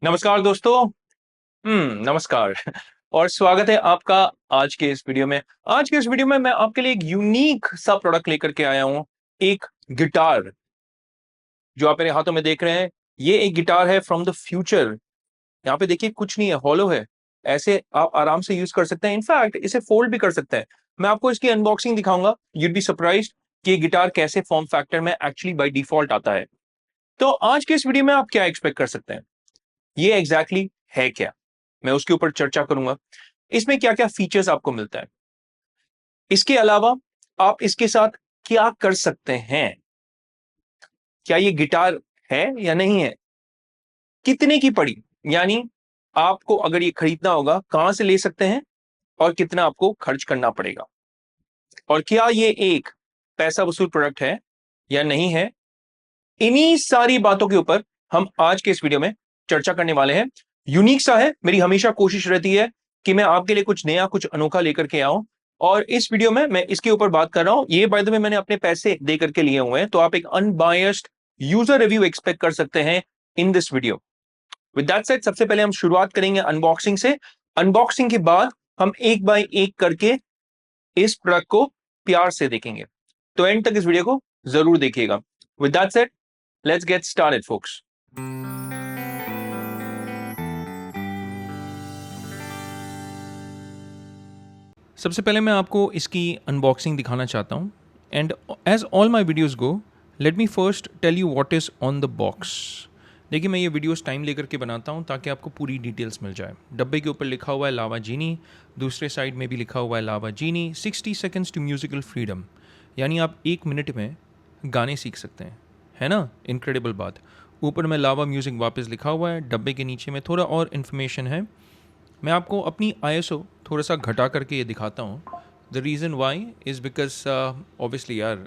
नमस्कार दोस्तों। नमस्कार और स्वागत है आपका आज के इस वीडियो में। आज के इस वीडियो में मैं आपके लिए एक यूनिक सा प्रोडक्ट लेकर के आया हूं। एक गिटार जो आप मेरे हाथों में देख रहे हैं, ये एक गिटार है फ्रॉम द फ्यूचर। यहाँ पे देखिए कुछ नहीं है, हॉलो है। ऐसे आप आराम से यूज कर सकते हैं, इनफैक्ट इसे फोल्ड भी कर सकते हैं। मैं आपको इसकी अनबॉक्सिंग दिखाऊंगा। यूड बी सरप्राइज्ड कि ये गिटार कैसे फॉर्म फैक्टर में एक्चुअली बाय डिफॉल्ट आता है। तो आज के इस वीडियो में आप क्या एक्सपेक्ट कर सकते हैं, ये एग्जैक्टली exactly है क्या, मैं उसके ऊपर चर्चा करूंगा। इसमें क्या क्या फीचर्स आपको मिलता है, इसके अलावा आप इसके साथ क्या कर सकते हैं, क्या ये गिटार है या नहीं है, कितने की पड़ी, यानी आपको अगर ये खरीदना होगा कहां से ले सकते हैं और कितना आपको खर्च करना पड़ेगा, और क्या ये एक पैसा वसूल प्रोडक्ट है या नहीं है। इन्हीं सारी बातों के ऊपर हम आज के इस वीडियो में चर्चा करने वाले हैं। यूनिक सा है, मेरी हमेशा कोशिश रहती है कि मैं आपके लिए कुछ नया कुछ अनोखा लेकर के आऊं, और इस वीडियो में मैं इसके ऊपर बात कर रहा हूं। ये बाय द वे मैंने अपने पैसे दे करके लिए हुए हैं, तो आप एक अनबायस्ड यूजर रिव्यू एक्सपेक्ट कर सकते हैं in this video. With that said, सबसे पहले हम शुरुआत करेंगे अनबॉक्सिंग से। अनबॉक्सिंग के बाद हम एक बाय एक करके इस प्रोडक्ट को प्यार से देखेंगे, तो एंड तक इस वीडियो को जरूर देखिएगा। With that said, let's get started folks. सबसे पहले मैं आपको इसकी अनबॉक्सिंग दिखाना चाहता हूँ, and as all my videos go, let me first tell you what is on the box. देखिए, मैं ये वीडियोस टाइम लेकर के बनाता हूँ ताकि आपको पूरी डिटेल्स मिल जाए। डब्बे के ऊपर लिखा हुआ है लावा जीनी, दूसरे साइड में भी लिखा हुआ है लावा जीनी 60 सेकेंड्स टू म्यूजिकल फ्रीडम, यानी आप 1 मिनट में गाने सीख सकते हैं, है ना। इनक्रेडिबल बात। ऊपर में लावा म्यूज़िक वापस लिखा हुआ है। डब्बे के नीचे में थोड़ा और इन्फॉर्मेशन है। मैं आपको अपनी ISO थोड़ा सा घटा करके ये दिखाता हूँ। The reason why is because obviously यार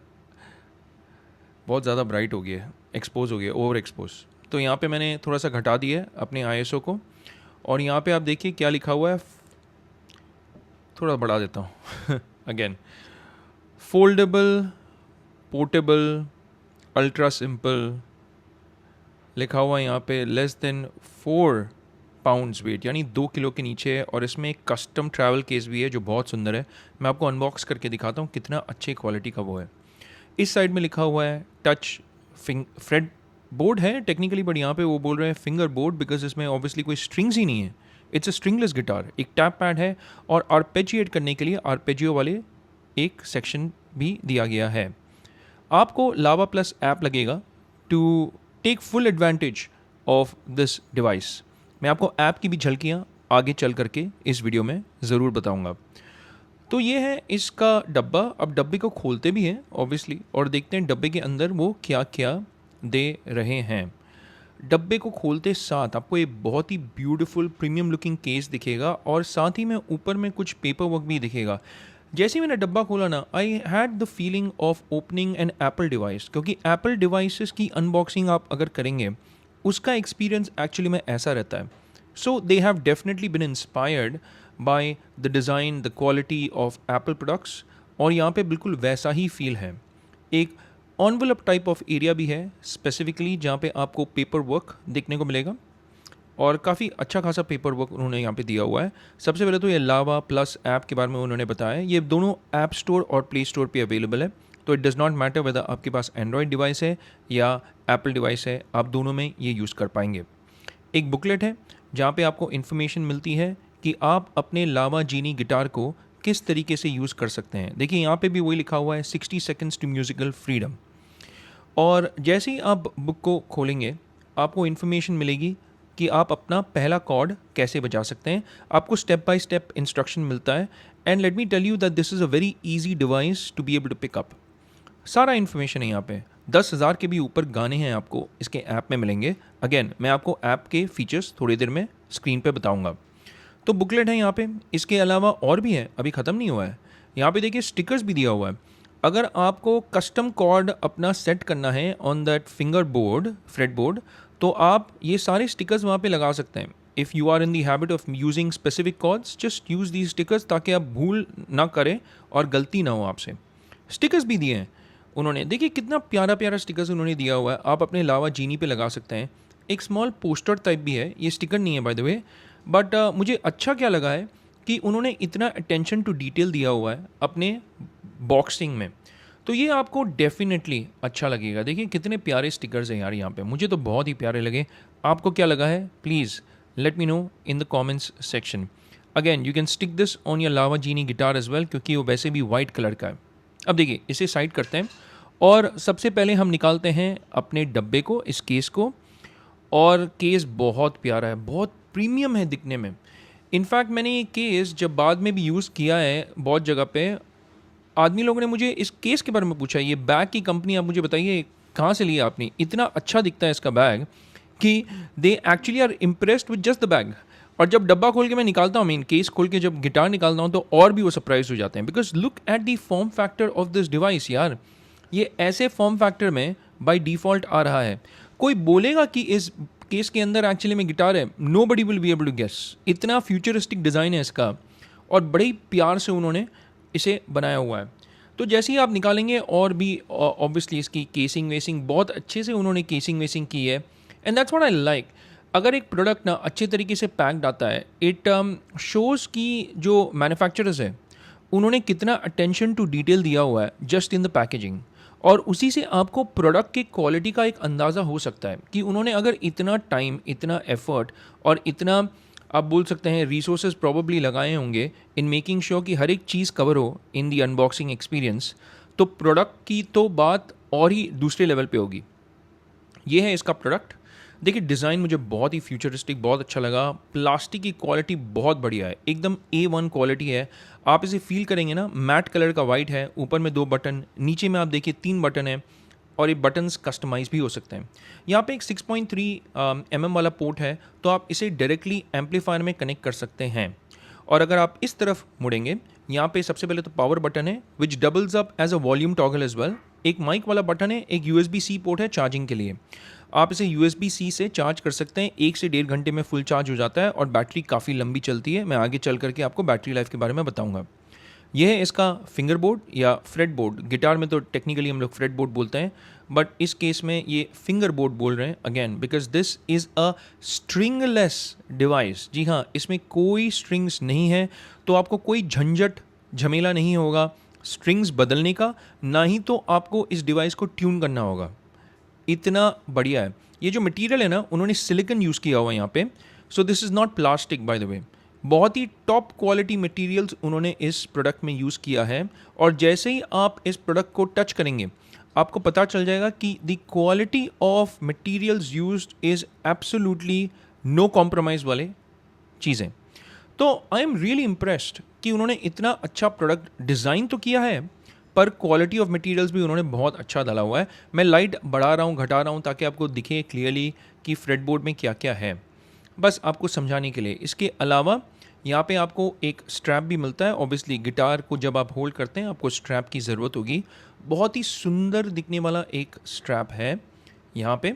बहुत ज़्यादा ब्राइट हो गया है, एक्सपोज हो गया, ओवर एक्सपोज। तो यहाँ पे मैंने थोड़ा सा घटा दिया है अपने ISO को, और यहाँ पे आप देखिए क्या लिखा हुआ है। थोड़ा बढ़ा देता हूँ again, foldable, portable, ultra simple लिखा हुआ है यहाँ पे। लेस देन 4 पाउंड्स वेट, यानी 2 किलो के नीचे है, और इसमें एक कस्टम ट्रैवल केस भी है जो बहुत सुंदर है। मैं आपको अनबॉक्स करके दिखाता हूँ कितना अच्छी क्वालिटी का वो है। इस साइड में लिखा हुआ है टच फ्रेड बोर्ड है टेक्निकली, बट यहाँ पे वो बोल रहे हैं फिंगर बोर्ड, बिकॉज इसमें ऑब्वियसली कोई स्ट्रिंग्स ही नहीं है। It's a stringless guitar. एक टैप पैड है, और आर्पेजिएट करने के लिए आर्पेजियो वाले एक सेक्शन भी दिया गया है। आपको लावा प्लस ऐप लगेगा to take full advantage of this device. मैं आपको ऐप की भी झलकियाँ आगे चल करके इस वीडियो में ज़रूर बताऊंगा। तो ये है इसका डब्बा। अब डब्बे को खोलते भी हैं ऑब्वियसली, और देखते हैं डब्बे के अंदर वो क्या क्या दे रहे हैं। डब्बे को खोलते साथ आपको एक बहुत ही ब्यूटीफुल प्रीमियम लुकिंग केस दिखेगा, और साथ ही में ऊपर में कुछ पेपर वर्क भी दिखेगा। जैसे ही मैंने डब्बा खोला ना, I had the feeling of opening an apple device, क्योंकि एप्पल डिवाइसेस की अनबॉक्सिंग आप अगर करेंगे उसका एक्सपीरियंस एक्चुअली में ऐसा रहता है। So they have definitely been inspired by the design, the quality of Apple products, और यहाँ पे बिल्कुल वैसा ही फील है। एक ऑनवलप टाइप ऑफ एरिया भी है स्पेसिफिकली, जहाँ पे आपको पेपर वर्क देखने को मिलेगा, और काफ़ी अच्छा खासा पेपर वर्क उन्होंने यहाँ पे दिया हुआ है। सबसे पहले तो ये लावा प्लस ऐप के बारे में उन्होंने बताया, ये दोनों ऐप स्टोर और प्ले स्टोर पे अवेलेबल है। तो it does not matter whether आपके पास एंड्रॉयड डिवाइस है या एप्पल डिवाइस है, आप दोनों में ये यूज़ कर पाएंगे। एक बुकलेट है जहाँ पे आपको इन्फॉर्मेशन मिलती है कि आप अपने लावा जीनी गिटार को किस तरीके से यूज़ कर सकते हैं। देखिए यहाँ पे भी वही लिखा हुआ है 60 सेकेंड्स टू म्यूजिकल फ्रीडम। और जैसे ही आप बुक को खोलेंगे आपको इन्फॉर्मेशन मिलेगी कि आप अपना पहला कॉर्ड कैसे बजा सकते हैं। आपको स्टेप बाय स्टेप इंस्ट्रक्शन मिलता है, and let me tell you that this is a very easy device to be able to pick up. सारा इन्फॉर्मेशन है यहाँ पे। 10,000 के भी ऊपर गाने हैं आपको इसके ऐप में मिलेंगे। अगेन मैं आपको ऐप के फीचर्स थोड़ी देर में स्क्रीन पे बताऊंगा। तो बुकलेट है यहाँ पे, इसके अलावा और भी है, अभी ख़त्म नहीं हुआ है। यहाँ पे देखिए स्टिकर्स भी दिया हुआ है। अगर आपको कस्टम कॉर्ड अपना सेट करना है on that finger board, freight board, तो आप ये सारे स्टिकर्स वहाँ पे लगा सकते हैं। If you are in the habit of using specific chords, just use the stickers ताकि आप भूल ना करें और गलती ना हो आपसे। स्टिकर्स भी दिए हैं उन्होंने, देखिए कितना प्यारा प्यारा स्टिकर्स उन्होंने दिया हुआ है। आप अपने लावा जीनी पे लगा सकते हैं। एक स्मॉल पोस्टर टाइप भी है, ये स्टिकर नहीं है बाय द वे, बट मुझे अच्छा क्या लगा है कि उन्होंने इतना अटेंशन टू डिटेल दिया हुआ है अपने बॉक्सिंग में, तो ये आपको डेफिनेटली अच्छा लगेगा। देखिए कितने प्यारे स्टिकर्स हैं यार यहाँ पे, मुझे तो बहुत ही प्यारे लगे। आपको क्या लगा है please let me know in the comments section. Again you can stick this on your Lava genie guitar as well, क्योंकि वो वैसे भी वाइट कलर का है। अब देखिए इसे साइड करते हैं और सबसे पहले हम निकालते हैं अपने डब्बे को, इस केस को, और केस बहुत प्यारा है, बहुत प्रीमियम है दिखने में। इनफैक्ट मैंने ये केस जब बाद में भी यूज़ किया है बहुत जगह पे, आदमी लोगों ने मुझे इस केस के बारे में पूछा, ये बैग की कंपनी आप मुझे बताइए कहाँ से लिया आपने, इतना अच्छा दिखता है इसका बैग कि they actually are impressed with just the bag. और जब डब्बा खोल के मैं निकालता हूँ, मीन केस खोल के जब गिटार निकालता हूँ, तो और भी वो सरप्राइज हो जाते हैं, because look at the form factor of this device यार। ये ऐसे फॉर्म फैक्टर में बाय डिफ़ॉल्ट आ रहा है। कोई बोलेगा कि इस केस के अंदर एक्चुअली में गिटार है, nobody will be able to guess. इतना फ्यूचरिस्टिक डिज़ाइन है इसका और बड़े ही प्यार से उन्होंने इसे बनाया हुआ है। तो जैसे ही आप निकालेंगे, और भी ऑब्वियसली इसकी केसिंग वेसिंग बहुत अच्छे से उन्होंने केसिंग वेसिंग की है, and that's what I like. अगर एक प्रोडक्ट ना अच्छे तरीके से पैक्ड आता है, इट शोज़ कि जो मैन्युफैक्चरर्स है उन्होंने कितना अटेंशन टू डिटेल दिया हुआ है जस्ट इन द पैकेजिंग, और उसी से आपको प्रोडक्ट की क्वालिटी का एक अंदाज़ा हो सकता है कि उन्होंने अगर इतना टाइम, इतना एफर्ट और इतना आप बोल सकते हैं रिसोर्सेज प्रॉबली लगाए होंगे इन मेकिंग श्योर कि हर एक चीज़ कवर हो इन दी अनबॉक्सिंग एक्सपीरियंस, तो प्रोडक्ट की तो बात और ही दूसरे लेवल पे होगी। ये है इसका प्रोडक्ट। देखिए डिज़ाइन मुझे बहुत ही फ्यूचरिस्टिक, बहुत अच्छा लगा। प्लास्टिक की क्वालिटी बहुत बढ़िया है, एकदम A1 क्वालिटी है। आप इसे फील करेंगे ना, मैट कलर का वाइट है, ऊपर में 2 बटन, नीचे में आप देखिए 3 बटन है, और ये बटन्स कस्टमाइज़ भी हो सकते हैं। यहाँ पे एक 6.3 mm वाला पोर्ट है, तो आप इसे डायरेक्टली एम्पलीफायर में कनेक्ट कर सकते हैं। और अगर आप इस तरफ मुड़ेंगे, यहाँ पे सबसे पहले तो पावर बटन है which doubles up as a volume toggle as well. एक माइक वाला बटन है, एक USB-C पोर्ट है चार्जिंग के लिए। आप इसे USB-C से चार्ज कर सकते हैं, 1 से 1.5 घंटे में फुल चार्ज हो जाता है और बैटरी काफ़ी लंबी चलती है। मैं आगे चल करके आपको बैटरी लाइफ के बारे में बताऊँगा। यह है इसका फिंगर बोर्ड या फ्रेट बोर्ड। गिटार में तो टेक्निकली हम लोग फ्रेट बोर्ड बोलते हैं, बट इस केस में ये फिंगर बोर्ड बोल रहे हैं again, because this is a stringless device. जी हाँ, इसमें कोई स्ट्रिंग्स नहीं है, तो आपको कोई झंझट झमेला नहीं होगा स्ट्रिंग्स बदलने का, ना ही तो आपको इस डिवाइस को ट्यून करना होगा। इतना बढ़िया है। ये जो मटेरियल है ना, उन्होंने सिलिकॉन यूज़ किया हुआ है यहाँ पे, so this is not plastic bye the वे। बहुत ही टॉप क्वालिटी मटेरियल्स उन्होंने इस प्रोडक्ट में यूज़ किया है, और जैसे ही आप इस प्रोडक्ट को टच करेंगे आपको पता चल जाएगा कि the quality of materials used is absolutely no compromise वाले चीज़ें। तो आई एम रियली इम्प्रेस्ड कि उन्होंने इतना अच्छा प्रोडक्ट डिज़ाइन तो किया है, पर क्वालिटी ऑफ मटेरियल्स भी उन्होंने बहुत अच्छा डाला हुआ है। मैं लाइट बढ़ा रहा हूँ, घटा रहा हूँ, ताकि आपको दिखे क्लियरली कि फ्रेटबोर्ड में क्या क्या है, बस आपको समझाने के लिए। इसके अलावा यहाँ पे आपको एक स्ट्रैप भी मिलता है। ऑब्वियसली गिटार को जब आप होल्ड करते हैं आपको स्ट्रैप की ज़रूरत होगी। बहुत ही सुंदर दिखने वाला एक स्ट्रैप है यहाँ पे,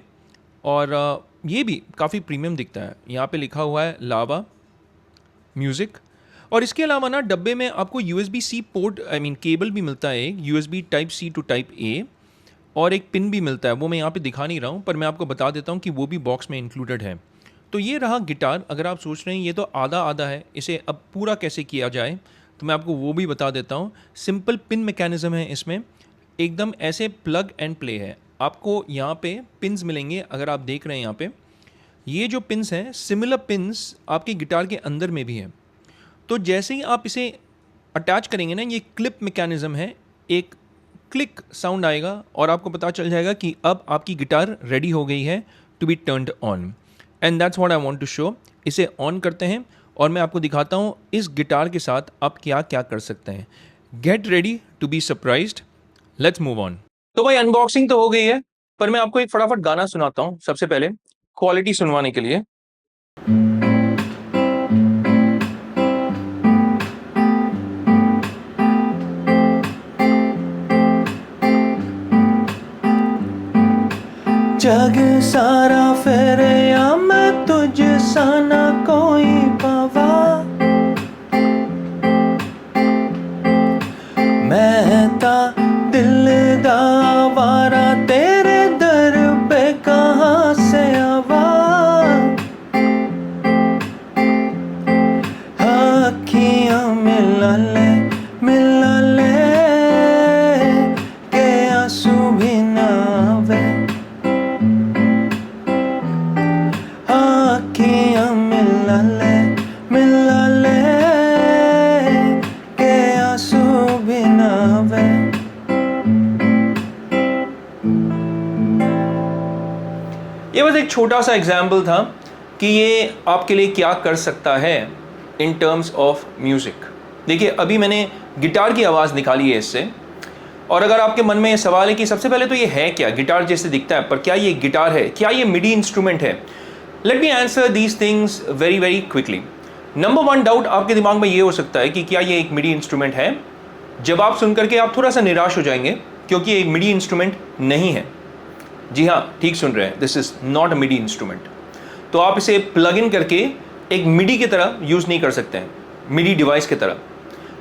और ये भी काफ़ी प्रीमियम दिखता है। यहाँ पे लिखा हुआ है लावा म्यूज़िक। और इसके अलावा ना डब्बे में आपको USB-C port, I mean cable भी मिलता है, एक USB type C to type A, और एक पिन भी मिलता है। वो मैं यहाँ पे दिखा नहीं रहा हूँ, पर मैं आपको बता देता हूँ कि वो भी बॉक्स में इंक्लूडेड है। तो ये रहा गिटार। अगर आप सोच रहे हैं ये तो आधा आधा है, इसे अब पूरा कैसे किया जाए, तो मैं आपको वो भी बता देता हूँ। सिंपल पिन मैकेनिज़्म है इसमें, एकदम ऐसे प्लग एंड प्ले है। आपको यहाँ पे पिन्स मिलेंगे, अगर आप देख रहे हैं यहाँ पे ये जो पिन्स हैं, सिमिलर पिन्स आपके गिटार के अंदर में भी हैं। तो जैसे ही आप इसे अटैच करेंगे ना, ये क्लिप मैकेनिज़्म है, एक क्लिक साउंड आएगा और आपको पता चल जाएगा कि अब आपकी गिटार रेडी हो गई है to be turned on, and that's what I want to show. इसे ऑन करते हैं और मैं आपको दिखाता हूँ इस गिटार के साथ आप क्या क्या कर सकते हैं। Get ready to be surprised, let's move on. तो भाई अनबॉक्सिंग तो हो गई है, पर मैं आपको एक फटाफट गाना सुनाता हूँ सबसे पहले, क्वालिटी सुनवाने के लिए। जग सारा फेरे या मैं तुझ सा ना कोई पावा, मैं ता दिल दा वारा तेरे दर पे कहाँ से आवा। अखियां मिला ले के आंसू भी ना आवे। ये बस एक छोटा सा एग्जाम्पल था कि ये आपके लिए क्या कर सकता है इन टर्म्स ऑफ म्यूज़िक। देखिए अभी मैंने गिटार की आवाज़ निकाली है इससे, और अगर आपके मन में ये सवाल है कि सबसे पहले तो ये है क्या, गिटार जैसे दिखता है पर क्या ये गिटार है, क्या ये मिडी इंस्ट्रूमेंट है? Let me answer these things very very quickly. Number one doubt आपके दिमाग में ये हो सकता है कि क्या ये एक मिडी इंस्ट्रूमेंट है। जवाब सुन करके आप थोड़ा सा निराश हो जाएंगे क्योंकि ये एक मिडी इंस्ट्रूमेंट नहीं है। जी हाँ, ठीक सुन रहे हैं, this is not a MIDI instrument. तो आप इसे प्लग इन करके एक मिडी की तरह यूज़ नहीं कर सकते हैं, मिडी डिवाइस की तरह।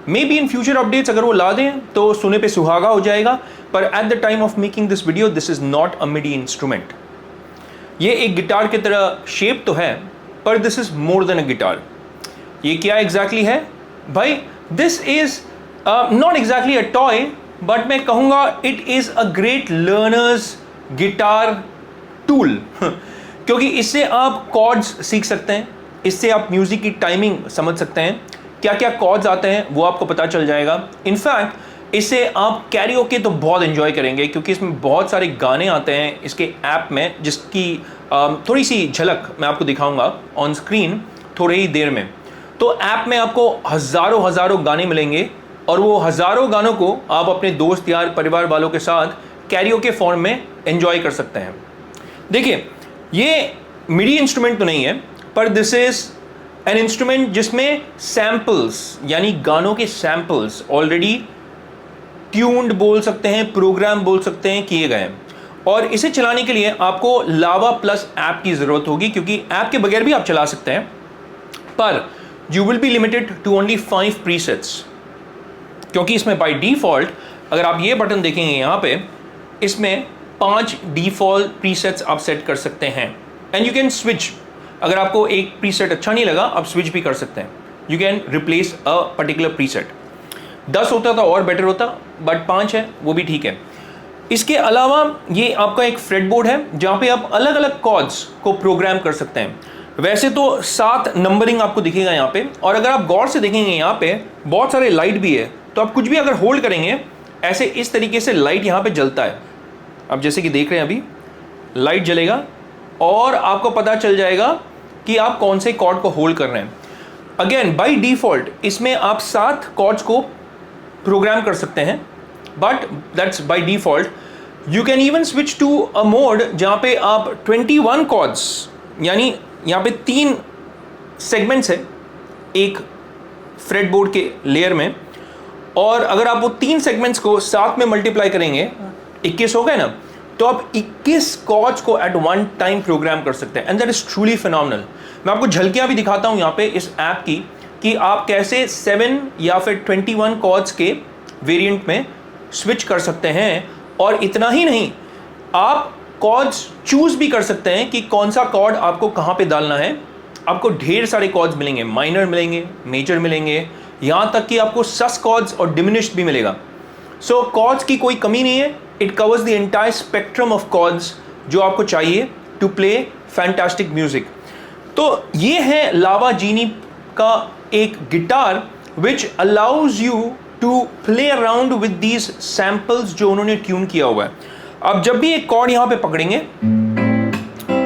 May be in future updates अगर वो ला दें तो सुने पे सुहागा हो जाएगा, पर at the time of making this video this is not a MIDI instrument. ये एक गिटार की तरह शेप तो है, पर this is more than a guitar. ये क्या एग्जैक्टली है भाई? This is not exactly a toy, but मैं कहूँगा it is a great learners guitar tool क्योंकि इससे आप कॉर्ड्स सीख सकते हैं, इससे आप म्यूज़िक की टाइमिंग समझ सकते हैं, क्या क्या कॉर्ड्स आते हैं वो आपको पता चल जाएगा। इनफैक्ट इससे आप कैरियोके तो बहुत एंजॉय करेंगे क्योंकि इसमें बहुत सारे गाने आते हैं इसके ऐप में, जिसकी थोड़ी सी झलक मैं आपको दिखाऊंगा ऑन स्क्रीन थोड़ी ही देर में। तो ऐप में आपको हज़ारों गाने मिलेंगे और वो हज़ारों गानों को आप अपने दोस्त यार परिवार वालों के साथ कैरियोके फॉर्म में एंजॉय कर सकते हैं। देखिए ये मिडी इंस्ट्रूमेंट तो नहीं है, पर दिस इज़ एन इंस्ट्रूमेंट जिसमें सैम्पल्स यानी गानों के सैम्पल्स ऑलरेडी ट्यून्ड बोल सकते हैं, प्रोग्राम बोल सकते हैं, किए गए हैं। और इसे चलाने के लिए आपको लावा प्लस ऐप की ज़रूरत होगी, क्योंकि ऐप के बगैर भी आप चला सकते हैं, पर you will be limited to only 5 presets. क्योंकि इसमें बाय डिफ़ॉल्ट अगर आप ये बटन देखेंगे यहाँ पे, इसमें 5 डिफ़ॉल्ट प्रीसेट्स आप सेट कर सकते हैं एंड यू कैन स्विच। अगर आपको एक प्रीसेट अच्छा नहीं लगा आप स्विच भी कर सकते हैं, you can replace a particular preset. 10 होता तो और बेटर होता, बट 5 है वो भी ठीक है। इसके अलावा ये आपका एक फ्रेटबोर्ड है जहाँ पे आप अलग अलग कॉर्ड्स को प्रोग्राम कर सकते हैं। वैसे तो 7 नंबरिंग आपको दिखेगा यहाँ पे, और अगर आप गौर से देखेंगे यहाँ पे बहुत सारे लाइट भी है, तो आप कुछ भी अगर होल्ड करेंगे ऐसे इस तरीके से लाइट यहाँ पे जलता है। अब जैसे कि देख रहे हैं अभी लाइट जलेगा और आपको पता चल जाएगा कि आप कौन से कॉर्ड को होल्ड कर रहे हैं। अगेन बाय डिफ़ॉल्ट इसमें आप 7 कॉर्ड्स को प्रोग्राम कर सकते हैं, but that's by default. You can even switch to a mode जहाँ पे आप 21 कॉर्ड्स, यानी यहाँ पे 3 सेगमेंट्स है एक फ्रेटबोर्ड के लेयर में, और अगर आप वो 3 सेगमेंट्स को 7 में मल्टीप्लाई करेंगे 21 हो गए ना, तो आप 21 कॉर्ड्स को एट वन टाइम प्रोग्राम कर सकते हैं and that is truly phenomenal. मैं आपको झलकियाँ भी दिखाता हूँ यहाँ पे इस ऐप की कि आप कैसे 7 या फिर 21 कॉर्ड्स के वेरिएंट में स्विच कर सकते हैं। और इतना ही नहीं, आप कॉर्ड्स चूज़ भी कर सकते हैं कि कौन सा कॉर्ड आपको कहाँ पे डालना है। आपको ढेर सारे कॉर्ड्स मिलेंगे, माइनर मिलेंगे, मेजर मिलेंगे, यहाँ तक कि आपको सस कॉर्ड्स और डिमिनिश्ड भी मिलेगा। सो कॉर्ड्स की कोई कमी नहीं है, it covers the entire spectrum of chords जो आपको चाहिए टू प्ले फैंटास्टिक म्यूजिक। तो ये है लावा जीनी का एक guitar which allows you to play around with these samples जो उन्होंने ट्यून किया हुआ है। अब जब भी एक कॉर्ड यहाँ पे पकड़ेंगे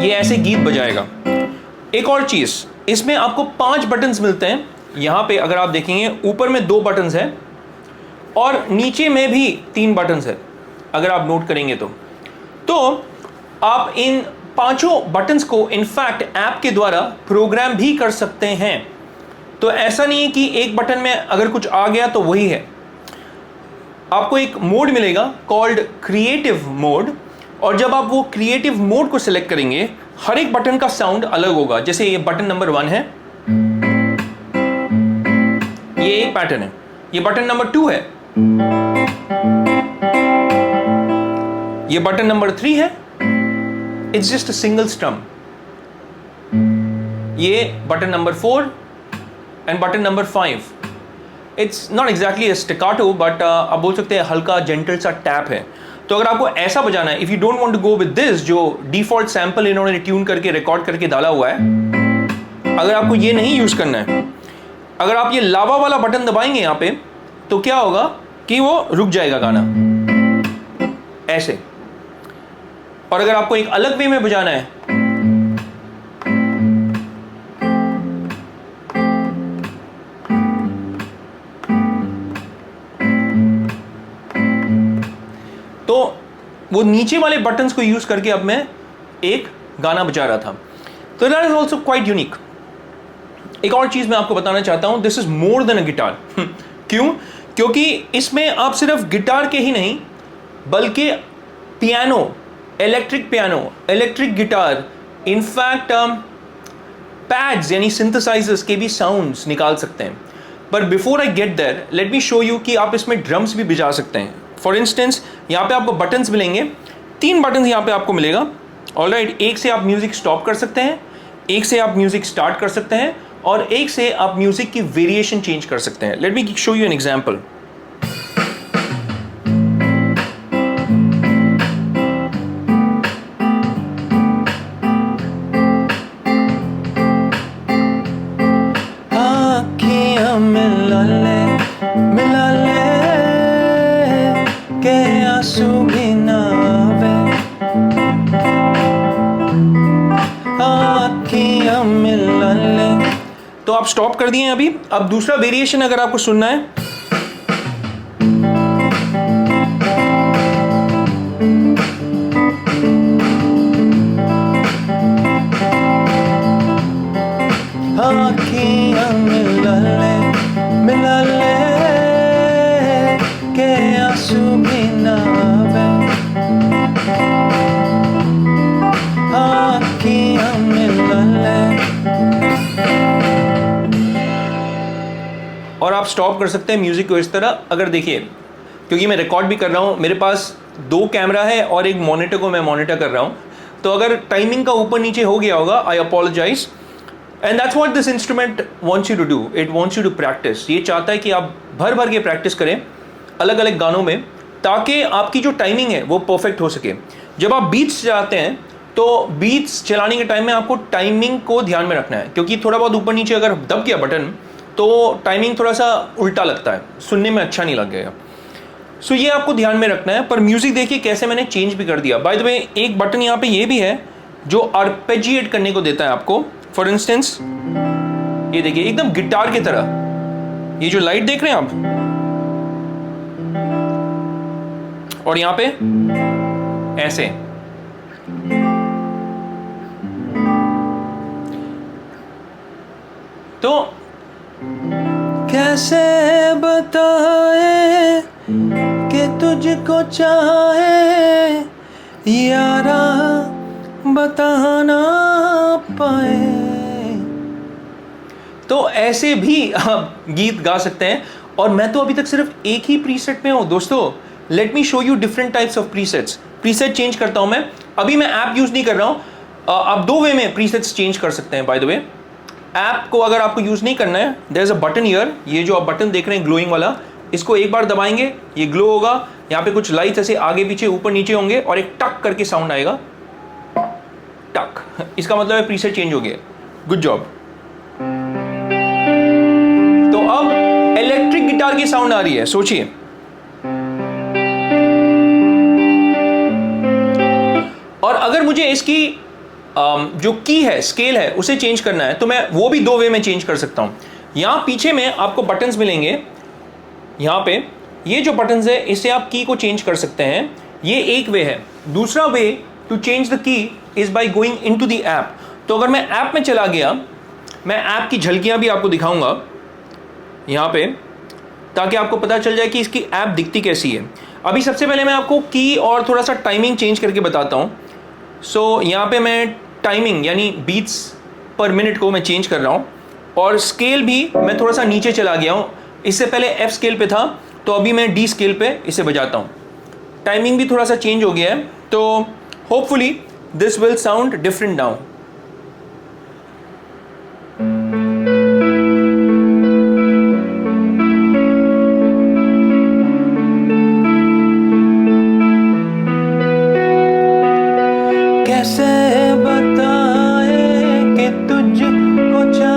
ये ऐसे गीत बजाएगा। एक और चीज़, इसमें आपको 5 बटन्स मिलते हैं। यहाँ पे अगर आप देखेंगे ऊपर में 2 बटन्स हैं और नीचे में भी 3 बटन्स है, अगर आप नोट करेंगे तो आप इन 5 बटन्स को इनफैक्ट ऐप के द्वारा प्रोग्राम भी कर सकते हैं। तो ऐसा नहीं है कि एक बटन में अगर कुछ आ गया तो वही है। आपको एक मोड मिलेगा कॉल्ड क्रिएटिव मोड, और जब आप वो क्रिएटिव मोड को सिलेक्ट करेंगे हर एक बटन का साउंड अलग होगा। जैसे ये बटन नंबर 1 है, ये एक पैटर्न है। ये बटन नंबर 2 है, ये बटन नंबर 3 है, it's just a single strum. ये button number 4 and button number 5, it's not exactly staccato, but आप बोल सकते हैं हल्का जेंटल सा टैप है। तो अगर आपको ऐसा बजाना है, if you don't want to go with this जो डिफॉल्ट सैंपल इन्होंने ट्यून करके रिकॉर्ड करके डाला हुआ है, अगर आपको ये नहीं यूज़ करना है, अगर आप ये लावा वाला बटन दबाएंगे यहाँ पे, तो क्या होगा कि वो रुक जाएगा गाना ऐसे। और अगर आपको एक अलग वे में बजाना है, तो वो नीचे वाले बटन्स को यूज करके अब मैं एक गाना बजा रहा था। तो that is also quite unique. एक और चीज मैं आपको बताना चाहता हूं, this is more than a guitar. क्यों? क्योंकि इसमें आप सिर्फ गिटार के ही नहीं, बल्कि piano, electric piano, electric guitar, in fact pads यानी सिंथेसाइजर्स के भी साउंड्स निकाल सकते हैं। पर before I get there, let me show you कि आप इसमें ड्रम्स भी बजा सकते हैं। फॉर इंस्टेंस यहाँ पे आपको बटन्स मिलेंगे, 3 बटन्स यहाँ पे आपको मिलेगा। ऑलराइट, एक से आप म्यूजिक स्टॉप कर सकते हैं, एक से आप म्यूजिक स्टार्ट कर सकते हैं, और एक से आप म्यूजिक की वेरिएशन चेंज कर सकते हैं। Let me show you an example. आँखियाँ मिला ले के आंसू भी ना आवे, आँखियाँ मिला ले। तो आप स्टॉप कर दिए अभी। अब दूसरा वेरिएशन अगर आपको सुनना है, आँखियाँ मिला ले के आंसू भी ना आवे, आँखियाँ मिला ले। और आप स्टॉप कर सकते हैं म्यूजिक को इस तरह। अगर देखिए, क्योंकि मैं रिकॉर्ड भी कर रहा हूँ, मेरे पास 2 कैमरा है और एक मॉनिटर को मैं मॉनिटर कर रहा हूँ, तो अगर टाइमिंग का ऊपर नीचे हो गया होगा, I apologize. And that's what this instrument wants you to do, it wants you to practice. ये चाहता है कि आप भर भर के प्रैक्टिस करें अलग अलग गानों में, ताकि आपकी जो टाइमिंग है वो परफेक्ट हो सके। जब आप बीट्स चलाते हैं, तो बीट्स चलाने के टाइम में आपको टाइमिंग को ध्यान में रखना है, क्योंकि थोड़ा बहुत ऊपर नीचे अगर दब गया बटन, तो टाइमिंग थोड़ा सा उल्टा लगता है, सुनने में अच्छा नहीं लगेगा। सो ये आपको ध्यान में रखना है। पर म्यूजिक देखिए कैसे मैंने चेंज भी कर दिया। बाय द वे, एक बटन यहाँ पे ये भी है जो आर्पेजिएट करने को देता है आपको। फॉर इंस्टेंस ये देखिए, एकदम गिटार की तरह, ये जो लाइट देख रहे हैं आप, और यहाँ पे ऐसे। तो कैसे बताए कि तुझको चाहे यारा, बता ना पाए। तो ऐसे भी आप गीत गा सकते हैं। और मैं तो अभी तक सिर्फ एक ही प्रीसेट में हूं दोस्तों। Late me show you different types of presets. Preset change करता हूं मैं। अभी मैं ऐप यूज नहीं कर रहा हूं। आप 2 वे में प्रीसेट्स चेंज कर सकते हैं। बाय द वे, ऐप को अगर आपको यूज नहीं करना है, there is a button here. ये जो आप बटन देख रहे हैं ग्लोइंग वाला, इसको एक बार दबाएंगे, ये ग्लो होगा। यहाँ पे कुछ लाइट्स ऐसे आगे पीछे ऊपर नीचे होंगे और एक टक करके साउंड आएगा, टक। इसका मतलब है प्रीसेट चेंज हो गया। Good job. तो अब इलेक्ट्रिक गिटार की साउंड आ रही है, सोचिए। और अगर मुझे इसकी जो की है, स्केल है, उसे चेंज करना है, तो मैं वो भी 2 वे में चेंज कर सकता हूं। यहां पीछे में आपको बटन्स मिलेंगे। यहां पे ये जो बटन्स है, इससे आप की को चेंज कर सकते हैं। ये एक वे है। दूसरा way to change the key is by going into the app. तो अगर मैं ऐप में चला गया, मैं ऐप की झलकियां भी आपको दिखाऊंगा यहाँ पे, ताकि आपको पता चल जाए कि इसकी ऐप दिखती कैसी है। अभी सबसे पहले मैं आपको की और थोड़ा सा टाइमिंग चेंज करके बताता हूँ। सो यहाँ पे मैं टाइमिंग यानी बीट्स पर मिनट को मैं चेंज कर रहा हूँ, और स्केल भी मैं थोड़ा सा नीचे चला गया हूँ। इससे पहले एफ स्केल पे था, तो अभी मैं डी स्केल पे इसे बजाता हूँ। टाइमिंग भी थोड़ा सा चेंज हो गया है, तो hopefully this will sound different now. कैसे बताए कि तुझको चाहे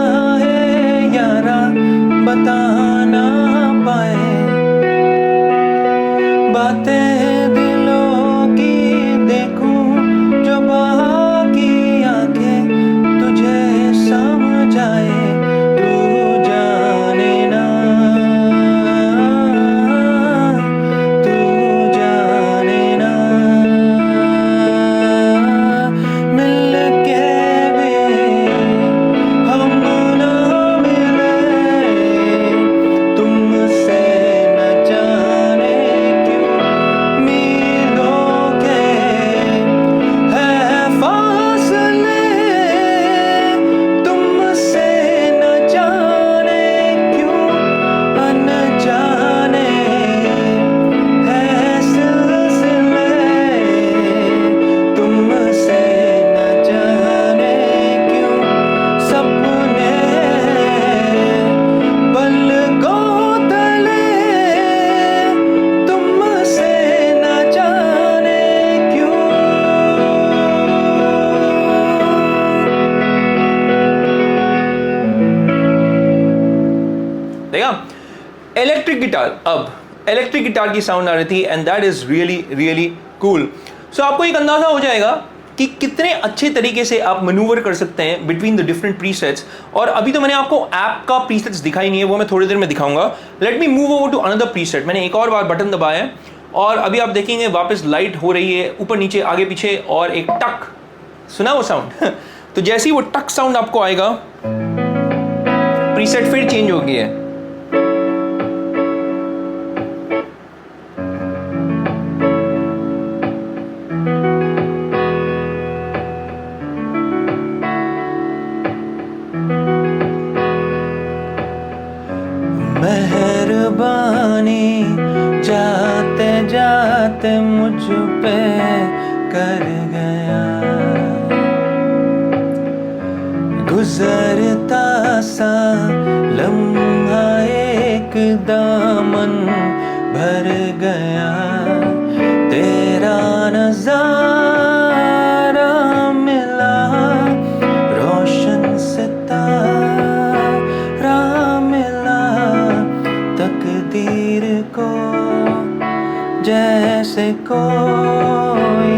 ठीक है। इलेक्ट्रिक गिटार, अब इलेक्ट्रिक गिटार की साउंड आ रही थी and that is really really cool. So आपको एक अंदाजा हो जाएगा कि कितने अच्छे तरीके से आप मनूवर कर सकते हैं बिटवीन द डिफरेंट प्रीसेट्स। और अभी तो मैंने आपको ऐप का प्रीसेट्स दिखाई नहीं है, वो मैं थोड़ी देर में दिखाऊंगा। Let me move over to another preset. मैंने एक और बार बटन दबाया है और अभी आप देखेंगे वापस लाइट हो रही है ऊपर नीचे आगे पीछे और एक टक, सुना वो साउंड? तो जैसे ही वो टक साउंड आपको आएगा प्रीसेट फिर चेंज हो गया है। मेहरबानी जाते जाते मुझ पे कर गया, गुजरता सा लम्हा एक दामन भर गया, तेरा नजारा मिला रोशन सितारा मिला, तकदीर को जैसे कोई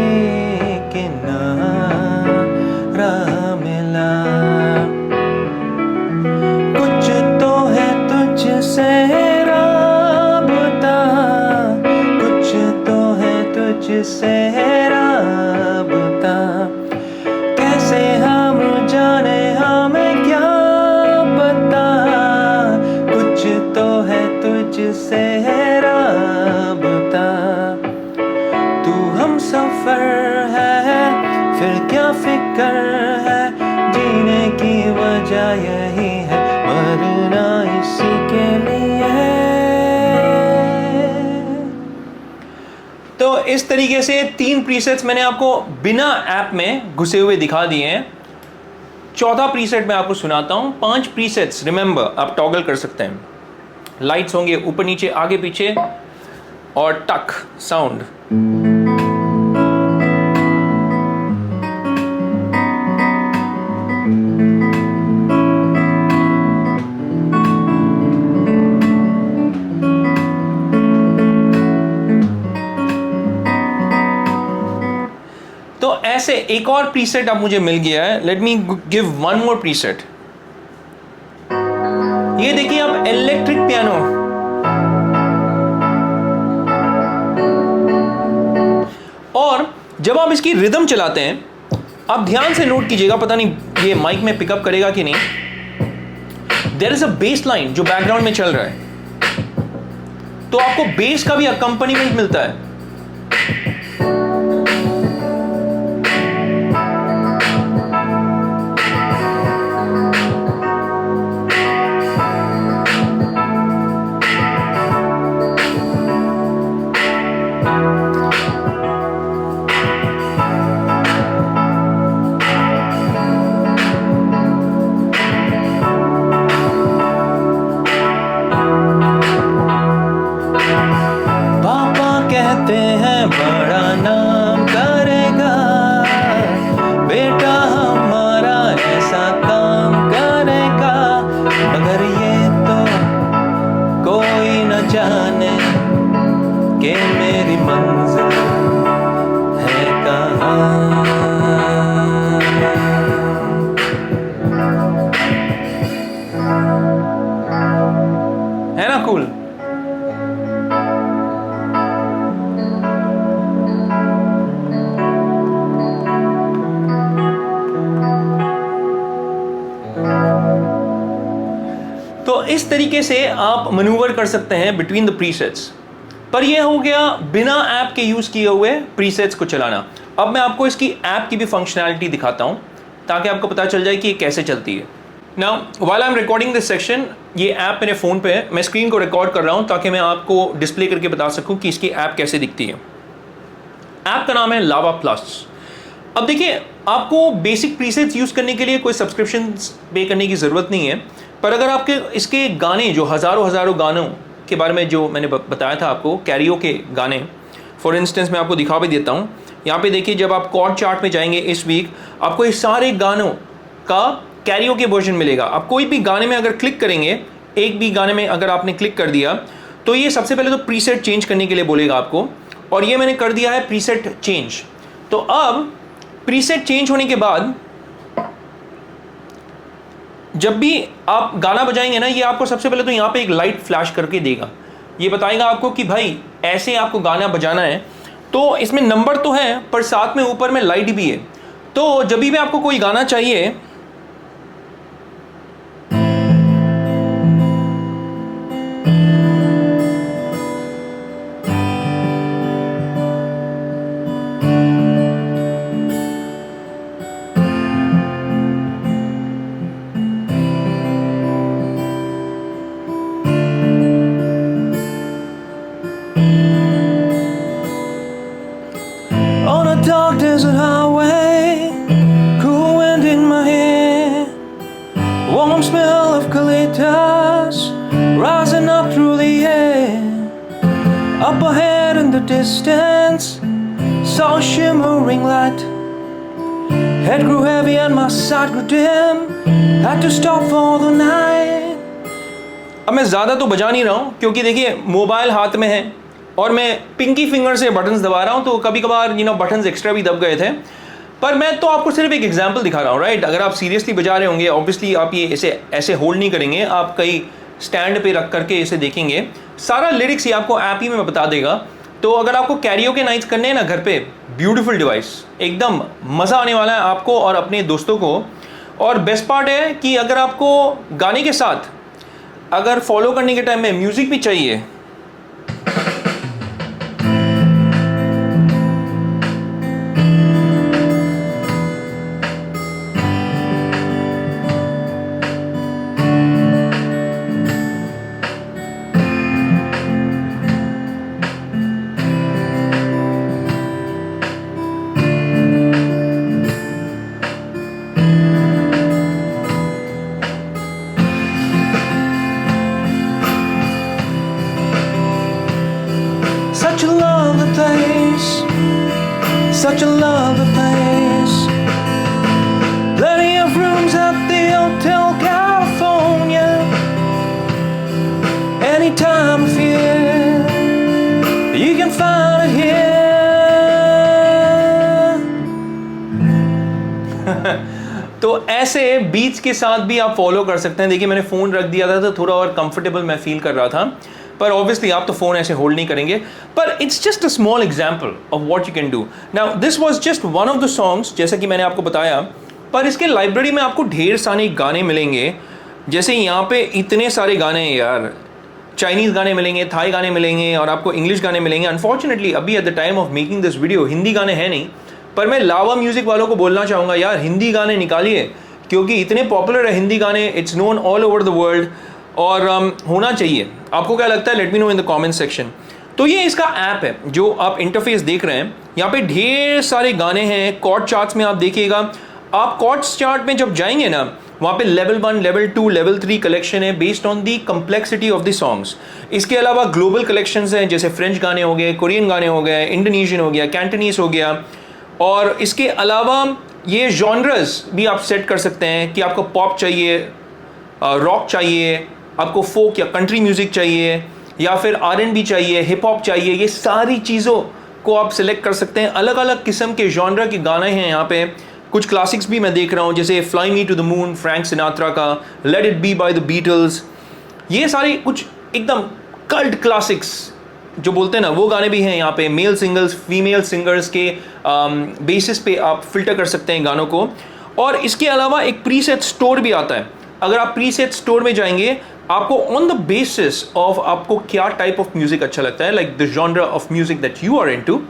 किनारा मिला। कुछ तो है तुझसे राबता, कुछ तो है तुझसे राबता, कैसे हम जाने हमें क्या पता, कुछ तो है तुझसे राबता। तू हम सफर है फिर क्या फिक्र है, जीने की वजह यही है, मरना इसी के लिए। तो इस तरीके से 3 प्रीसेट्स मैंने आपको बिना ऐप में घुसे हुए दिखा दिए हैं। चौथा प्रीसेट मैं आपको सुनाता हूं। 5 प्रीसेट्स रिमेंबर आप टॉगल कर सकते हैं। लाइट्स होंगे ऊपर नीचे आगे पीछे और टक साउंड। तो ऐसे एक और प्रीसेट अब मुझे मिल गया है। Late me give one more preset. ये देखिए आप इलेक्ट्रिक पियानो, और जब आप इसकी रिदम चलाते हैं आप ध्यान से नोट कीजिएगा, पता नहीं ये माइक में पिकअप करेगा कि नहीं, there is a bass line जो बैकग्राउंड में चल रहा है, तो आपको बेस का भी अकम्पनीमेंट मिलता है। कहते हैं बड़ा नाम करेगा बेटा हमारा, ऐसा काम करेगा, मगर ये तो कोई न जाने कि मेरी मंजिल है कहाँ। है ना कूल? तो इस तरीके से आप मनूवर कर सकते हैं बिटवीन द प्रीसेट्स। पर यह हो गया बिना ऐप के यूज किए हुए प्रीसेट्स को चलाना। अब मैं आपको इसकी ऐप की भी फंक्शनैलिटी दिखाता हूं ताकि आपको पता चल जाए कि ये कैसे चलती है। Now while I am recording this section, ये ऐप मेरे फ़ोन पे है, मैं स्क्रीन को रिकॉर्ड कर रहा हूँ ताकि मैं आपको डिस्प्ले करके बता सकूँ कि इसकी ऐप कैसे दिखती है। ऐप का नाम है लावा प्लस। अब देखिए, आपको बेसिक प्रीसेट्स यूज़ करने के लिए कोई सब्सक्रिप्शन पे करने की ज़रूरत नहीं है, पर अगर आपके इसके गाने जो हज़ारों गानों के बारे में जो मैंने बताया था आपको, कैरियो के गाने, फॉर इंस्टेंस मैं आपको दिखा भी देता हूँ। यहाँ पे देखिए, जब आप कॉर्ड चार्ट में जाएंगे इस वीक, आपको ये सारे गानों का कैरियो के वर्जन मिलेगा। आप कोई भी गाने में अगर क्लिक करेंगे एक भी गाने में अगर आपने क्लिक कर दिया तो ये सबसे पहले तो प्रीसेट चेंज करने के लिए बोलेगा आपको, और ये मैंने कर दिया है प्रीसेट चेंज। तो अब प्रीसेट चेंज होने के बाद जब भी आप गाना बजाएंगे ना, ये आपको सबसे पहले तो यहाँ पे एक लाइट फ्लैश करके देगा, ये बताएगा आपको कि भाई ऐसे आपको गाना बजाना है। तो इसमें नंबर तो है पर साथ में ऊपर में लाइट भी है। तो जब भी आपको कोई गाना चाहिए on a dark desert highway, cool wind in my hair, warm smell of eucalyptus rising up through the air. Up ahead in the distance, saw a shimmering light. Head grew heavy and my sight grew dim. Had to stop for the night. अब मैं ज़्यादा तो बजा नहीं रहा हूँ क्योंकि देखिए मोबाइल हाथ में है और मैं पिंकी फिंगर से बटन्स दबा रहा हूँ, तो कभी कभार बटन्स एक्स्ट्रा भी दब गए थे। पर मैं तो आपको सिर्फ एक एग्जांपल दिखा रहा हूँ, राइट। अगर आप सीरियसली बजा रहे होंगे ऑब्वियसली आप ये ऐसे होल्ड नहीं करेंगे, आप कहीं स्टैंड पे रख करके इसे देखेंगे। सारा लिरिक्स ये आपको ऐप ही में बता देगा। तो अगर आपको कैरियोके नाइट्स करने हैं ना घर पे, ब्यूटीफुल डिवाइस, एकदम मज़ा आने वाला है आपको और अपने दोस्तों को। और बेस्ट पार्ट है कि अगर आपको गाने के साथ अगर फॉलो करने के टाइम में म्यूज़िक भी चाहिए, Such a lovely place, such a lovely place. Plenty of rooms at the Hotel California. Any time of year, you can find it here. तो ऐसे बीच के साथ भी आप फॉलो कर सकते हैं। देखिए मैंने फ़ोन रख दिया था तो थोड़ा और कंफर्टेबल मैं फील कर रहा था, पर ऑब्वियसली आप तो फ़ोन ऐसे होल्ड नहीं करेंगे। पर it's just a small example of what you can do. Now this was just one of the songs, जैसा कि मैंने आपको बताया, पर इसके लाइब्रेरी में आपको ढेर सारे गाने मिलेंगे। जैसे यहाँ पे इतने सारे गाने हैं यार, चाइनीज़ गाने मिलेंगे, थाई गाने मिलेंगे और आपको इंग्लिश गाने मिलेंगे। अनफॉर्चुनेटली अभी at the time of making this video Hindi गाने हैं नहीं, पर मैं लावा म्यूज़िक वालों को बोलना चाहूँगा यार हिंदी गाने निकालिए, क्योंकि इतने पॉपुलर है हिंदी गाने, it's known all over the world और होना चाहिए। आपको क्या लगता है? Late me know in the comment section. तो ये इसका ऐप है जो आप इंटरफेस देख रहे हैं। यहाँ पे ढेर सारे गाने हैं। कॉर्ड चार्ट्स में आप देखिएगा, आप कॉर्ड्स चार्ट में जब जाएंगे ना, वहाँ पे लेवल 1, लेवल 2, लेवल 3 कलेक्शन है based on the complexity of the songs. इसके अलावा ग्लोबल कलेक्शंस हैं, जैसे फ्रेंच गाने हो गए, कोरियन गाने हो गए, इंडोनेशियन हो गया, कैंटनीज हो गया। और इसके अलावा ये जॉनर्स भी आप सेट कर सकते हैं कि आपको पॉप चाहिए, रॉक चाहिए, आपको फोक या कंट्री म्यूज़िक चाहिए, या फिर R&B चाहिए, हिप हॉप चाहिए। ये सारी चीज़ों को आप सिलेक्ट कर सकते हैं। अलग अलग किस्म के जॉनर के गाने हैं यहाँ पे। कुछ क्लासिक्स भी मैं देख रहा हूँ, जैसे fly me to the moon Frank Sinatra का, let it be by the Beatles. ये सारे कुछ एकदम कल्ट क्लासिक्स जो बोलते हैं ना, वो गाने भी हैं यहाँ पे। मेल सिंगल्स, फीमेल सिंगर्स के बेसिस पे आप फिल्टर कर सकते हैं गानों को। और इसके अलावा एक प्रीसेट स्टोर भी आता है। अगर आप प्रीसेट स्टोर में जाएंगे, आपको ऑन द बेसिस ऑफ आपको क्या टाइप ऑफ म्यूज़िक अच्छा लगता है, like the genre of music that you are into,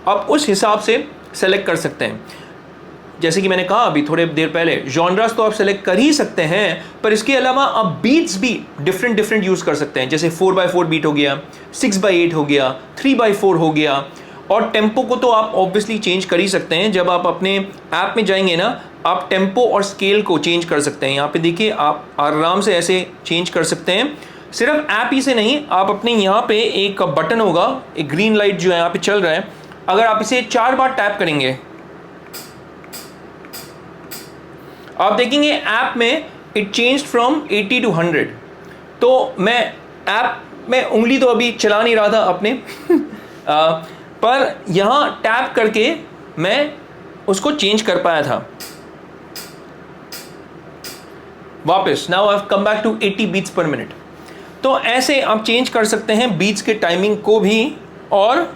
आप उस हिसाब से सेलेक्ट कर सकते हैं। जैसे कि मैंने कहा अभी थोड़े देर पहले, जॉनर्स तो आप सेलेक्ट कर ही सकते हैं, पर इसके अलावा आप बीट्स भी डिफरेंट यूज़ कर सकते हैं। जैसे 4x4 बीट हो गया, 6x8 हो गया, 3x4 हो गया। और टेम्पो को तो आप ऑब्वियसली चेंज कर ही सकते हैं। जब आप अपने ऐप में जाएंगे ना, आप टेम्पो और स्केल को चेंज कर सकते हैं। यहाँ पे देखिए, आप आराम से ऐसे चेंज कर सकते हैं। सिर्फ ऐप ही से नहीं, आप अपने यहाँ पे एक बटन होगा, एक ग्रीन लाइट जो है यहाँ पे चल रहा है, अगर आप इसे 4 बार टैप करेंगे, आप देखेंगे ऐप में इट चेंज फ्रॉम 80 to 100। तो मैं ऐप में उंगली तो अभी चला नहीं रहा था अपने पर यहाँ टैप करके मैं उसको चेंज कर पाया था वापस। Now I have come back to 80 beats per minute. तो ऐसे आप चेंज कर सकते हैं बीट्स के टाइमिंग को भी, और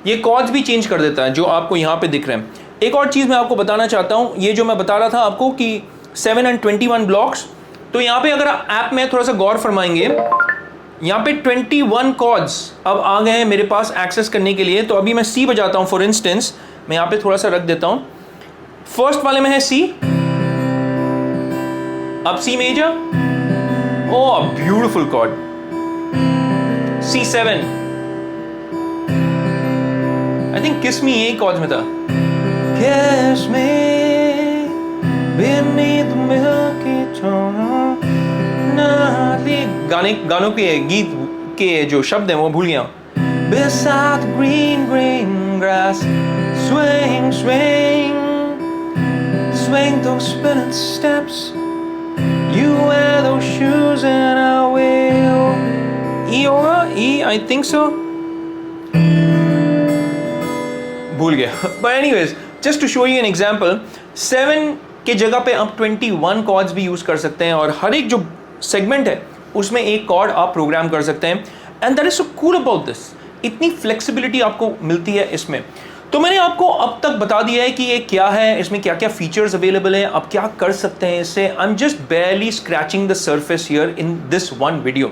ये कॉर्ड्स भी चेंज कर देता है जो आपको यहाँ पे दिख रहे हैं। एक और चीज़ मैं आपको बताना चाहता हूँ, ये जो मैं बता रहा था आपको कि 7 and 21 ब्लॉक्स, तो यहाँ पे अगर ऐप में थोड़ा सा गौर फरमाएंगे, यहाँ पे 21 कॉर्ड्स अब आ गए हैं मेरे पास एक्सेस करने के लिए। तो अभी मैं सी बजाता हूँ फॉर इंस्टेंस, मैं यहाँ पे थोड़ा सा रख देता हूँ। फर्स्ट वाले में है सी, अब C major, oh beautiful chord, C7, I think kiss me यही कॉर्ड्स में था। Kiss me beneath the milky tone. गानों के गीत के जो शब्द हैं वो भूल गया। Beside the green, green grass, swing, swing, swing those spinning steps. You wear those shoes and I will. E होगा, E I think so, भूल गया। But anyways, just to show you an example, 7 के जगह पे आप 21 chords भी use कर सकते हैं, और हर एक जो सेगमेंट है उसमें एक कॉर्ड आप प्रोग्राम कर सकते हैं। And that is so cool about this, इतनी फ्लेक्सिबिलिटी आपको मिलती है इसमें। तो मैंने आपको अब तक बता दिया है कि ये क्या है, इसमें क्या क्या फीचर्स अवेलेबल हैं, आप क्या कर सकते हैं इससे। I am just बेयरली scratching the surface here in this one video,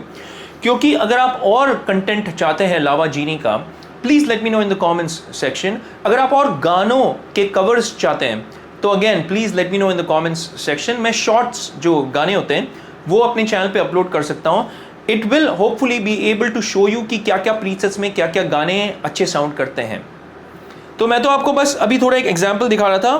क्योंकि अगर आप और कंटेंट चाहते हैं लावा जीनी का, please let me know in the comments section. अगर आप और गानों के कवर्स चाहते हैं तो again please let me know in the comments section. मैं शॉर्ट्स जो गाने होते हैं वो अपने चैनल पे अपलोड कर सकता हूँ। It will hopefully be able to show you कि क्या क्या प्रीसेट्स में क्या क्या गाने अच्छे साउंड करते हैं। तो मैं तो आपको बस अभी थोड़ा एक एग्जाम्पल दिखा रहा था।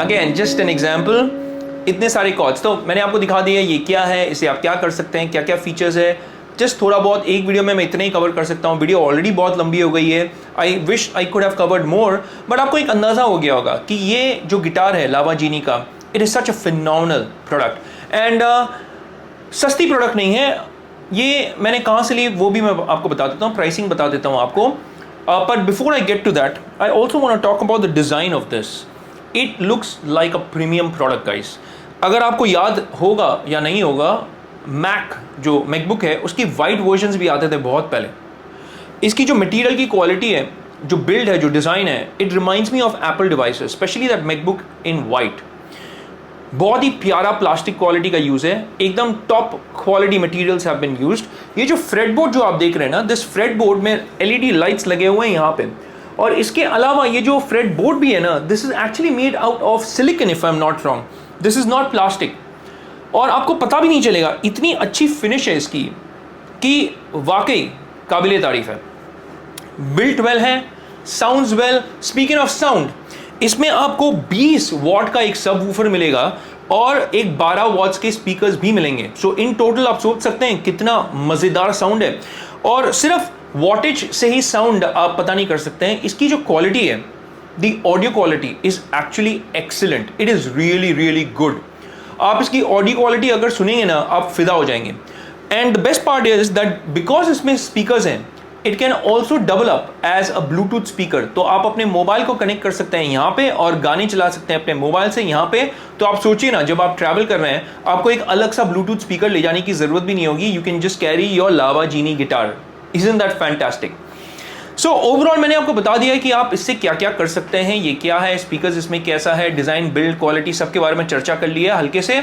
अगेन जस्ट एन एग्जाम्पल, इतने सारे कॉर्ड्स तो मैंने आपको दिखा दिया ये क्या है, इसे आप क्या कर सकते हैं, क्या क्या फीचर्स है। जस्ट थोड़ा बहुत एक वीडियो में मैं इतना ही कवर कर सकता हूँ, वीडियो ऑलरेडी बहुत लंबी हो गई है। I wish I could have covered more, but आपको एक अंदाज़ा हो गया होगा कि ये जो गिटार है लावा जीनी का, it is such a phenomenal product. And सस्ती प्रोडक्ट नहीं है ये। मैंने कहाँ से ली वो भी मैं आपको बता देता हूँ, प्राइसिंग बता देता हूँ आपको। But before I get to that, I also want to talk about the design of this. It looks like a premium product guys. अगर आपको याद होगा या नहीं होगा, मैक जो मैकबुक है उसकी वाइट वर्जन्स भी आते थे बहुत पहले। इसकी जो मटेरियल की क्वालिटी है, जो बिल्ड है, जो डिज़ाइन है, it reminds me of Apple devices, specially that MacBook in white. बहुत ही प्यारा प्लास्टिक क्वालिटी का यूज़ है, एकदम top quality materials have been used. ये जो फ्रेडबोर्ड जो आप देख रहे हैं ना, दिस फ्रेडबोर्ड में LED लाइट्स लगे हुए हैं यहाँ पे, और इसके अलावा ये जो फ्रेड बोर्ड भी है ना, this is actually made out of silicon if I am not wrong, this is not plastic. और आपको पता भी नहीं चलेगा, इतनी अच्छी फिनिश है इसकी कि वाकई काबिले तारीफ है। बिल्ट वेल है, sounds well. Speaking of sound, इसमें आपको 20 वॉट का एक सब वूफर मिलेगा और एक 12 वॉट्स के स्पीकर्स भी मिलेंगे। सो इन टोटल आप सोच सकते हैं कितना मज़ेदार साउंड है। और सिर्फ वॉटेज से ही साउंड आप पता नहीं कर सकते हैं, इसकी जो क्वालिटी है, the audio quality is actually excellent. It is really really good. आप इसकी ऑडियो क्वालिटी अगर सुनेंगे ना, आप फिदा हो जाएंगे। And the best part is that because इसमें स्पीकर्स हैं, it can also double up as a Bluetooth speaker. तो आप अपने मोबाइल को कनेक्ट कर सकते हैं यहाँ पे और गाने चला सकते हैं अपने मोबाइल से यहाँ पे। तो आप सोचिए ना, जब आप ट्रैवल कर रहे हैं, आपको एक अलग सा ब्लूटूथ स्पीकर ले जाने की जरूरत भी नहीं होगी। You can just carry your Lava genie guitar. Isn't that fantastic? So overall मैंने आपको बता दिया है कि आप इससे क्या क्या कर सकते हैं, ये क्या है, स्पीकर्स इसमें कैसा है, डिज़ाइन, बिल्ड, क्वालिटी, सबके बारे में चर्चा कर लिया है हल्के से।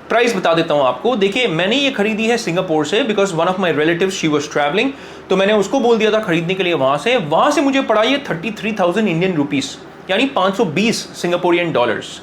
प्राइस बता देता हूँ आपको। देखिए, मैंने ये खरीदी है सिंगापुर से, because one of my relatives she was travelling, तो मैंने उसको बोल दिया था खरीदने के लिए। वहाँ से मुझे पड़ा ये 33,000 इंडियन रुपीज़। यानी 520 सिंगापुरियन डॉलर्स।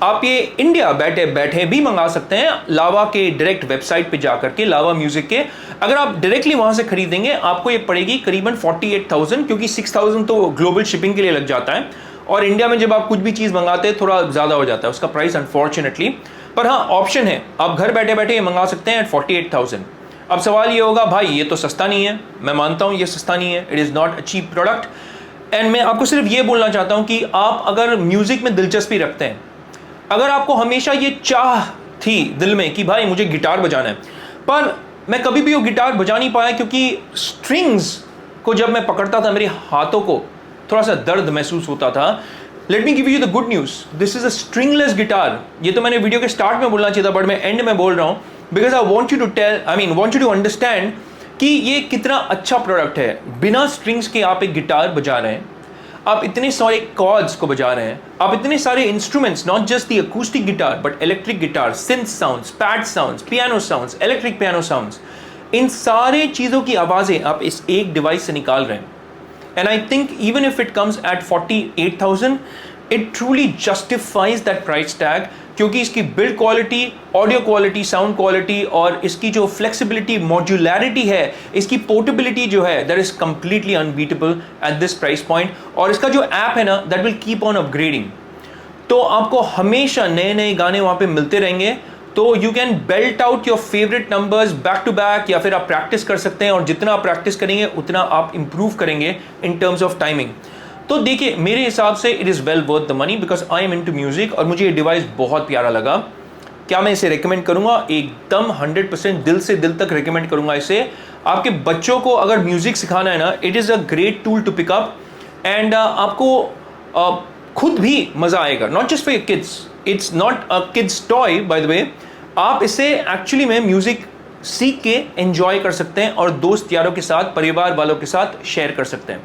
आप ये इंडिया बैठे बैठे भी मंगा सकते हैं लावा के डायरेक्ट वेबसाइट पे जाकर के, लावा म्यूजिक के। अगर आप डायरेक्टली वहां से खरीदेंगे आपको ये पड़ेगी करीबन 48,000, क्योंकि 6,000 तो ग्लोबल शिपिंग के लिए लग जाता है, और इंडिया में जब आप कुछ भी चीज़ मंगाते हैं थोड़ा ज़्यादा हो जाता है उसका प्राइस अनफॉर्चुनेटली। पर हाँ, ऑप्शन है, आप घर बैठे बैठे ये मंगा सकते हैं एट 48,000। अब सवाल ये होगा, भाई ये तो सस्ता नहीं है। मैं मानता हूँ ये सस्ता नहीं है, it is not a cheap product. And मैं आपको सिर्फ ये बोलना चाहता हूँ कि आप अगर म्यूज़िक में दिलचस्पी रखते हैं, अगर आपको हमेशा ये चाह थी दिल में कि भाई मुझे गिटार बजाना है, पर मैं कभी भी वो गिटार बजा नहीं पाया क्योंकि स्ट्रिंग्स को जब मैं पकड़ता था मेरे हाथों को थोड़ा सा दर्द महसूस होता था। Let me give you the good news, this is a stringless guitar. ये तो मैंने वीडियो के स्टार्ट में बोलना चाहिए था, बट मैं एंड में बोल रहा हूँ because I want you to understand कि ये कितना अच्छा प्रोडक्ट है। बिना स्ट्रिंग्स के आप एक गिटार बजा रहे हैं, आप इतने सारे कॉर्ड्स को बजा रहे हैं, आप इतने सारे instruments, not just the acoustic guitar but electric guitar, synth sounds, pad sounds, piano sounds, electric piano sounds, इन सारे चीज़ों की आवाज़ें आप इस एक डिवाइस से निकाल रहे हैं। And I think even if it comes at 48,000, it truly justifies that price tag, क्योंकि इसकी build quality, audio quality, sound quality और इसकी जो फ्लेक्सिबिलिटी, मॉड्यूलैरिटी है, इसकी पोर्टेबिलिटी जो है, that is completely unbeatable at this price point. और इसका जो ऐप है ना, that will keep on upgrading, तो आपको हमेशा नए नए गाने वहाँ पे मिलते रहेंगे। तो you can belt out your favourite numbers back to back, या फिर आप प्रैक्टिस कर सकते हैं, और जितना आप प्रैक्टिस करेंगे उतना आप इंप्रूव करेंगे इन टर्म्स ऑफ टाइमिंग। तो देखिए, मेरे हिसाब से it is well worth the money because I am into music, और मुझे ये डिवाइस बहुत प्यारा लगा। क्या मैं इसे रिकमेंड करूंगा? एकदम 100% दिल से दिल तक रिकमेंड करूंगा इसे। आपके बच्चों को अगर म्यूजिक सिखाना है ना, it is a great tool to pick up, and आपको खुद भी मज़ा आएगा। Not just for your kids, it's not a kids toy by the way. आप इसे एक्चुअली में म्यूजिक सीख के एंजॉय कर सकते हैं और दोस्त यारों के साथ, परिवार वालों के साथ शेयर कर सकते हैं।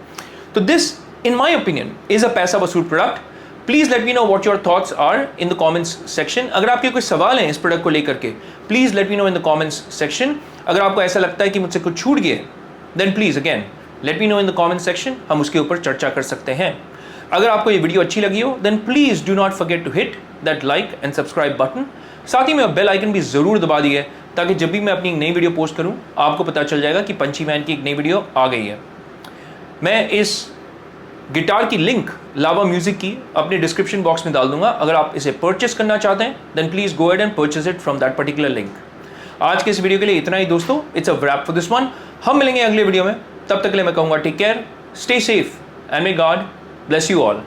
तो this in my opinion is a पैसा वसूल प्रोडक्ट। Please let me know what your thoughts are in the comments section. अगर आपके कोई सवाल हैं इस प्रोडक्ट को लेकर के, please let me know in the comments section. अगर आपको ऐसा लगता है कि मुझसे कुछ छूट गया, then please again let me know in the comment section, हम उसके ऊपर चर्चा कर सकते हैं। अगर आपको ये वीडियो अच्छी लगी हो, then please do not forget to hit that like and subscribe button. साथ ही में बेल आइकन भी जरूर दबा दिए, ताकि जब भी मैं अपनी एक नई वीडियो पोस्ट करूं आपको पता चल जाएगा कि पंची मैन की एक नई वीडियो आ गई है। मैं इस गिटार की लिंक लावा म्यूजिक की अपने डिस्क्रिप्शन बॉक्स में डाल दूंगा। अगर आप इसे परचेस करना चाहते हैं, then please go ahead and purchase it from that particular link. आज के इस वीडियो के लिए इतना ही दोस्तों, it's a wrap for this one. हम मिलेंगे अगले वीडियो में, तब तक के लिए मैं कहूँगा take care, stay safe and may God bless you all.